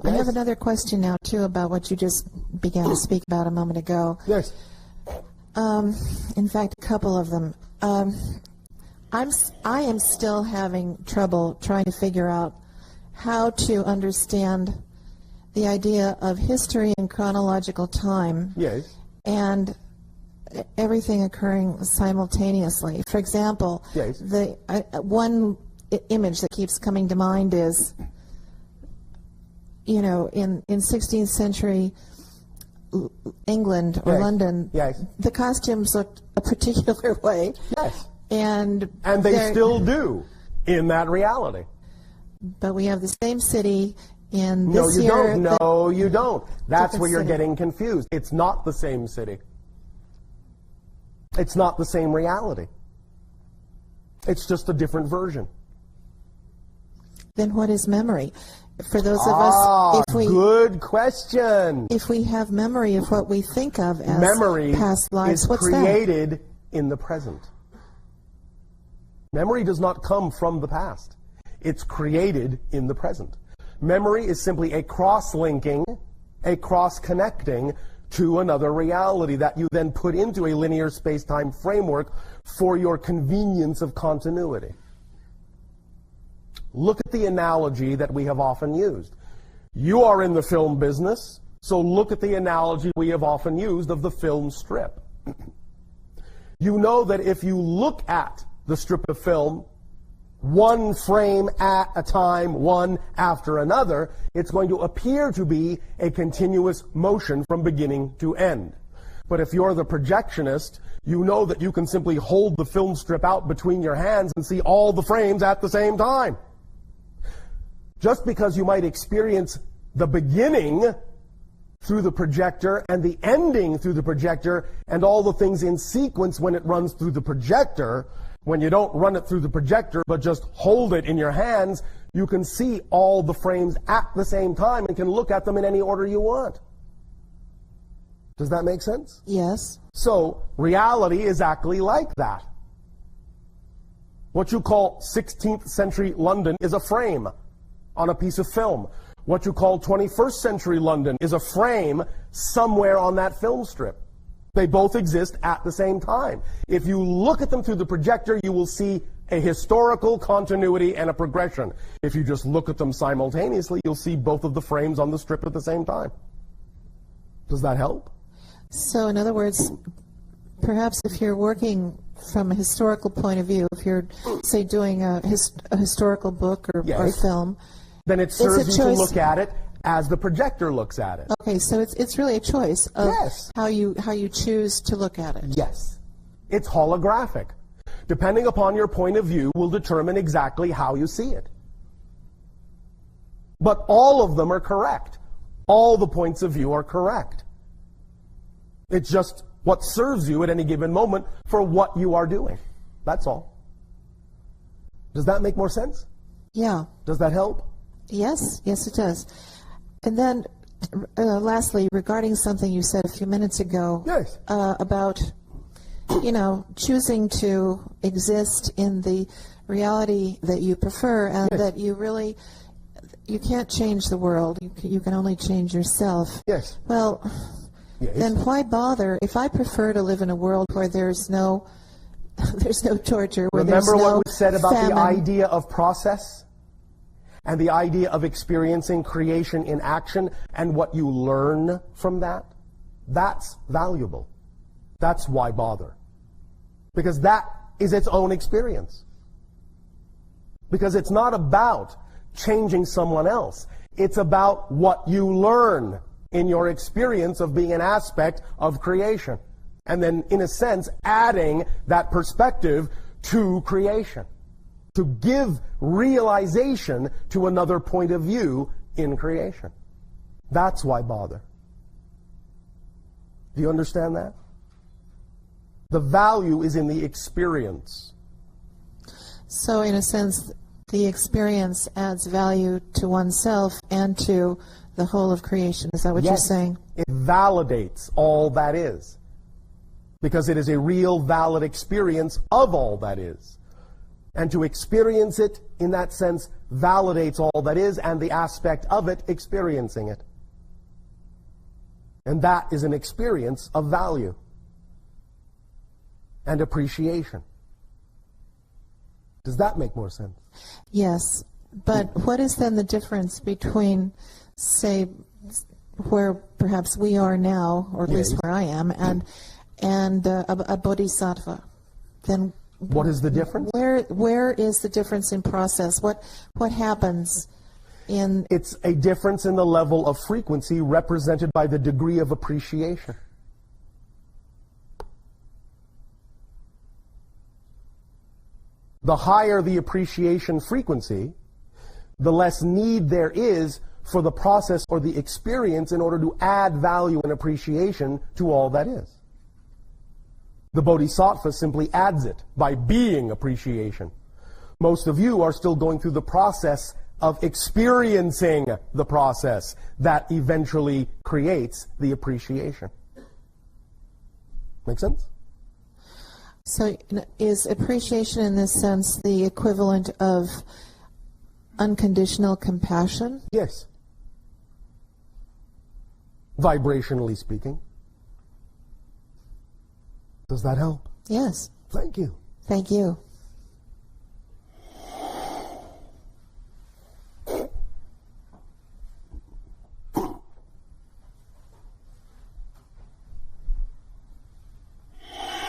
I have another question now, too, about what you just began to speak about a moment ago. Yes. In fact, a couple of them. I am still having trouble trying to figure out how to understand the idea of history and chronological time. Yes. And everything occurring simultaneously. For example, yes. One image that keeps coming to mind is, you know, in 16th century England or yes. London, yes. the costumes looked a particular way. Yes. And they still do in that reality. But we have the same city in this year. No, you don't. No, you don't. That's where you're city. getting confused. It's not the same city. It's not the same reality. It's just a different version. Then what is memory? For those of us, good question. If we have memory of what we think of as memory past lives, is what's created in the present. Memory does not come from the past. It's created in the present. Memory is simply a cross-linking, a cross-connecting to another reality that you then put into a linear space-time framework for your convenience of continuity. Look at the analogy that we have often used. You are in the film business, so look at the analogy we have often used of the film strip. You know that if you look at the strip of film, one frame at a time, one after another, it's going to appear to be a continuous motion from beginning to end. But if you're the projectionist, you know that you can simply hold the film strip out between your hands and see all the frames at the same time. Just because you might experience the beginning through the projector and the ending through the projector and all the things in sequence when it runs through the projector, when you don't run it through the projector but just hold it in your hands, you can see all the frames at the same time and can look at them in any order you want. Does that make sense? Yes. So reality is actually like that. What you call 16th century London is a frame on a piece of film. What you call 21st century London is a frame somewhere on that film strip. They both exist at the same time. If you look at them through the projector, you will see a historical continuity and a progression. If you just look at them simultaneously, you'll see both of the frames on the strip at the same time. Does that help? So, in other words, perhaps if you're working from a historical point of view, if you're, say, doing a historical book or film, then it serves you to look at it as the projector looks at it. Okay, so it's really a choice of how you choose to look at it. Yes. It's holographic. Depending upon your point of view will determine exactly how you see it. But all of them are correct. All the points of view are correct. It's just what serves you at any given moment for what you are doing. That's all. Does that make more sense? Yeah. Does that help? Yes, yes it does. And then, lastly, regarding something you said a few minutes ago about, you know, choosing to exist in the reality that you prefer and that you really, you can't change the world. You can only change yourself. Yes. Well, then why bother? If I prefer to live in a world where there's no torture, where Remember there's no what we said about famine. the idea of process? And the idea of experiencing creation in action and what you learn from that? That's valuable. That's why bother. Because that is its own experience. Because it's not about changing someone else. It's about what you learn in your experience of being an aspect of creation. And then, in a sense, adding that perspective to creation. To give realization to another point of view in creation. That's why bother. Do you understand that? The value is in the experience. So, in a sense, the experience adds value to oneself and to the whole of creation. Is that what you're saying? It validates all that is. Because it is a real, valid experience of all that is. And to experience it in that sense, validates all that is and the aspect of it experiencing it. And that is an experience of value and appreciation. Does that make more sense? Yes. But what is then the difference between, say, where perhaps we are now, or at least where I am, and a bodhisattva? Then what is the difference? Where is the difference in process? What happens in? It's a difference in the level of frequency represented by the degree of appreciation. The higher the appreciation frequency, the less need there is for the process or the experience in order to add value and appreciation to all that is. The bodhisattva simply adds it by being appreciation. Most of you are still going through the process of experiencing the process that eventually creates the appreciation. Make sense? So is appreciation in this sense the equivalent of unconditional compassion? Yes. Vibrationally speaking. Does that help? Yes. Thank you. Thank you.